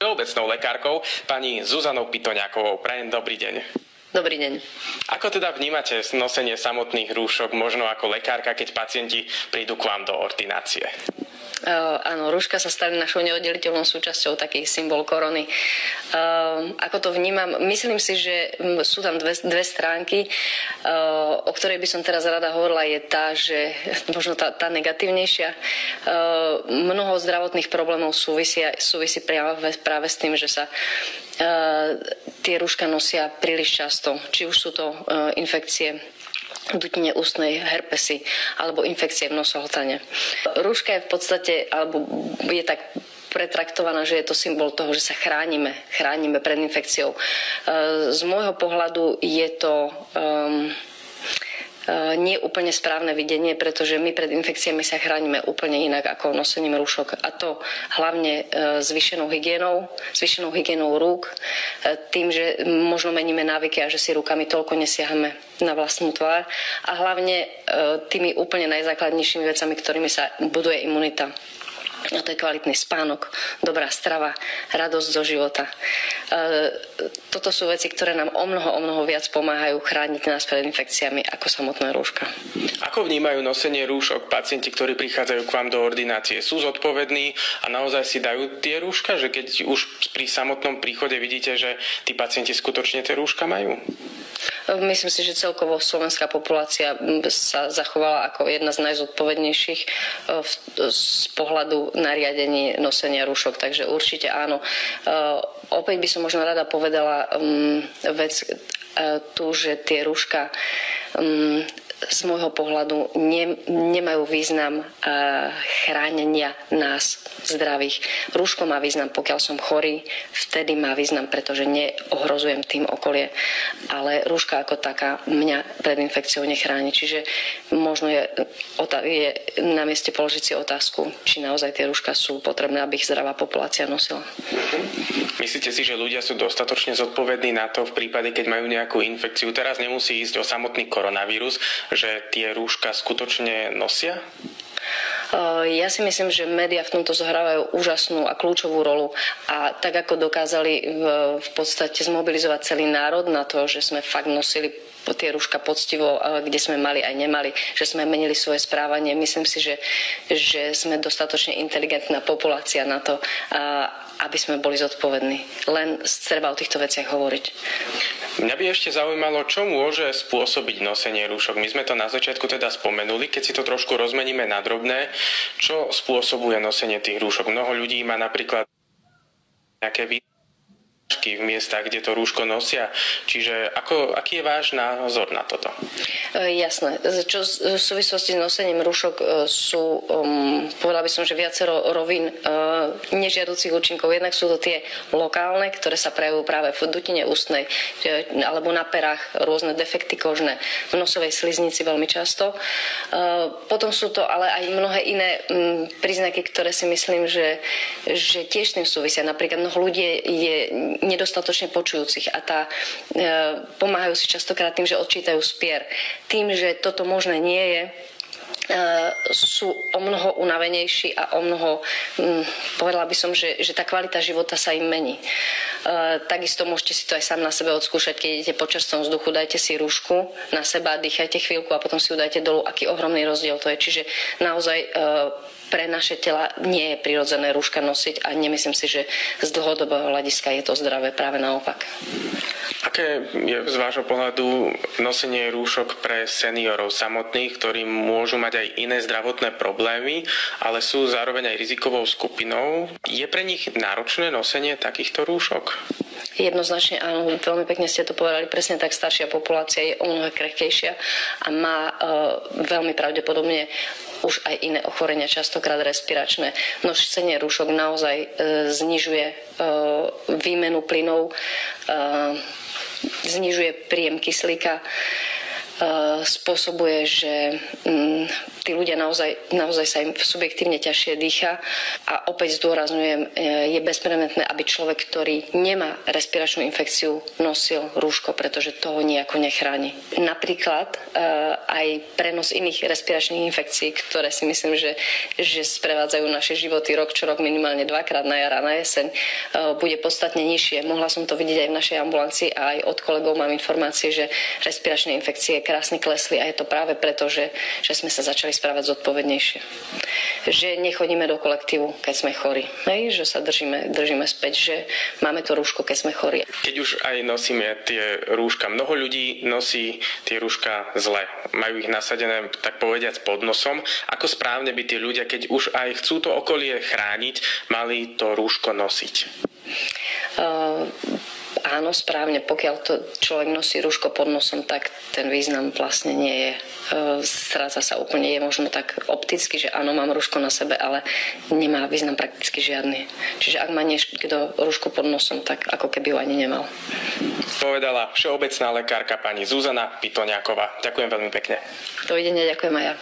všeobecnou lekárkou, pani Zuzanou Pitoňákovou. Prajem dobrý deň. Dobrý deň. Ako teda vnímate nosenie samotných rúšok, možno ako lekárka, keď pacienti prídu k vám do ordinácie? Áno, rúška sa stali našou neoddeliteľnou súčasťou, taký symbol korony. Ako to vnímam? Myslím si, že sú tam dve stránky, o ktorej by som teraz rada hovorila, je tá, že možno tá negatívnejšia. Mnoho zdravotných problémov súvisí práve s tým, že sa tie rúška nosia príliš často. Či už sú to infekcie dutine ústnej, herpesy alebo infekcie v nosohltane. Rúška je v podstate, alebo je tak pretraktovaná, že je to symbol toho, že sa chránime pred infekciou. Z môjho pohľadu je to nie úplne správne videnie, pretože my pred infekciami sa chránime úplne inak ako nosením rúšok. A to hlavne zvýšenou hygienou rúk, tým, že možno meníme návyky a že si rukami toľko nesiahame na vlastnú tvár a hlavne tými úplne najzákladnejšími vecami, ktorými sa buduje imunita. A to je kvalitný spánok, dobrá strava, radosť zo života. Toto sú veci, ktoré nám o mnoho viac pomáhajú chrániť nás pred infekciami ako samotné rúška. Ako vnímajú nosenie rúšok pacienti, ktorí prichádzajú k vám do ordinácie? Sú zodpovední a naozaj si dajú tie rúška? Že keď už pri samotnom príchode vidíte, že tí pacienti skutočne tie rúška majú? Myslím si, že celkovo slovenská populácia sa zachovala ako jedna z najzodpovednejších z pohľadu nariadení nosenia rúšok, takže určite áno. Opäť by som možno rada povedala vec tu, že tie rúška z môjho pohľadu nemajú význam chránenia nás zdravých. Rúško má význam, pokiaľ som chorý, vtedy má význam, pretože neohrozujem tým okolie. Ale rúška ako taká mňa pred infekciou nechráni. Čiže možno je na mieste položiť si otázku, či naozaj tie rúška sú potrebné, aby ich zdravá populácia nosila. Myslíte si, že ľudia sú dostatočne zodpovední na to v prípade, keď majú nejakú infekciu? Teraz nemusí ísť o samotný koronavírus, že tie rúška skutočne nosia? Ja si myslím, že médiá v tomto zohrávajú úžasnú a kľúčovú rolu a tak ako dokázali v podstate zmobilizovať celý národ na to, že sme fakt nosili tie rúška poctivo, kde sme mali aj nemali, že sme menili svoje správanie. Myslím si, že sme dostatočne inteligentná populácia na to, aby sme boli zodpovední. Len treba o týchto veciach hovoriť. Mňa by ešte zaujímalo, čo môže spôsobiť nosenie rúšok. My sme to na začiatku teda spomenuli, keď si to trošku rozmeníme na drobné, čo spôsobuje nosenie tých rúšok. Mnoho ľudí má napríklad nejaké v miestach, kde to rúško nosia. Čiže aký je váš názor na toto? Jasné. Čo v súvislosti s nosením rúšok sú, povedala by som, že viacero rovín nežiaducich účinkov. Jednak sú to tie lokálne, ktoré sa prejavujú práve v dutine ústnej alebo na perách, rôzne defekty kožné, v nosovej sliznici veľmi často. Potom sú to ale aj mnohé iné príznaky, ktoré si myslím, že tiež tým súvisia. Napríklad mnoho ľudí je nedostatočne počujúcich a pomáhajú si častokrát tým, že odčítajú spier. Tým, že toto možné nie je, sú o mnoho unavenejší a o mnoho, povedala by som, že tá kvalita života sa im mení. Takisto môžete si to aj sám na sebe odskúšať, keď idete po čerstvom vzduchu, dajte si rúšku na seba, dýchajte chvíľku a potom si ju dajte dolu, aký ohromný rozdiel to je. Čiže naozaj pre naše tela nie je prirodzené rúška nosiť a nemyslím si, že z dlhodobého hľadiska je to zdravé, práve naopak. Aké je z vášho pohľadu nosenie rúšok pre seniorov samotných, ktorí môžu mať aj iné zdravotné problémy, ale sú zároveň aj rizikovou skupinou? Je pre nich náročné nosenie takýchto rúšok? Jednoznačne áno, veľmi pekne ste to povedali, presne tak, staršia populácia je o mnoho krehkejšia a má veľmi pravdepodobne už aj iné ochorenia, častokrát respiračné. Nosenie rúšok naozaj znižuje výmenu plynov, znižuje príjem kyslíka spôsobuje, že tí ľudia naozaj sa im subjektívne ťažšie dýcha a opäť zdôrazňujem, je bezpredmetné, aby človek, ktorý nemá respiračnú infekciu, nosil rúško, pretože to ho nejako nechráni. Napríklad aj prenos iných respiračných infekcií, ktoré si myslím, že sprevádzajú naše životy rok čo rok minimálne dvakrát na jar a na jeseň, bude podstatne nižšie. Mohla som to vidieť aj v našej ambulancii a aj od kolegov mám informácie, že respiračné infekcie krásne klesli a je to práve preto, že sme sa začali správať zodpovednejšie. Že nechodíme do kolektívu, keď sme chorí. Že sa držíme späť, že máme to rúško, keď sme chorí. Keď už aj nosíme tie rúška, mnoho ľudí nosí tie rúška zle. Majú ich nasadené, tak povediac, pod nosom. Ako správne by tí ľudia, keď už aj chcú to okolie chrániť, mali to rúško nosiť? Áno, správne. Pokiaľ to človek nosí rúško pod nosom, tak ten význam vlastne nie je. Stráca sa úplne. Je možno tak opticky, že áno, mám rúško na sebe, ale nemá význam prakticky žiadny. Čiže ak má niekto rúško pod nosom, tak ako keby ho ani nemal. Povedala všeobecná lekárka pani Zuzana Pitoniaková. Ďakujem veľmi pekne. Dovidenia, ďakujem aj ja.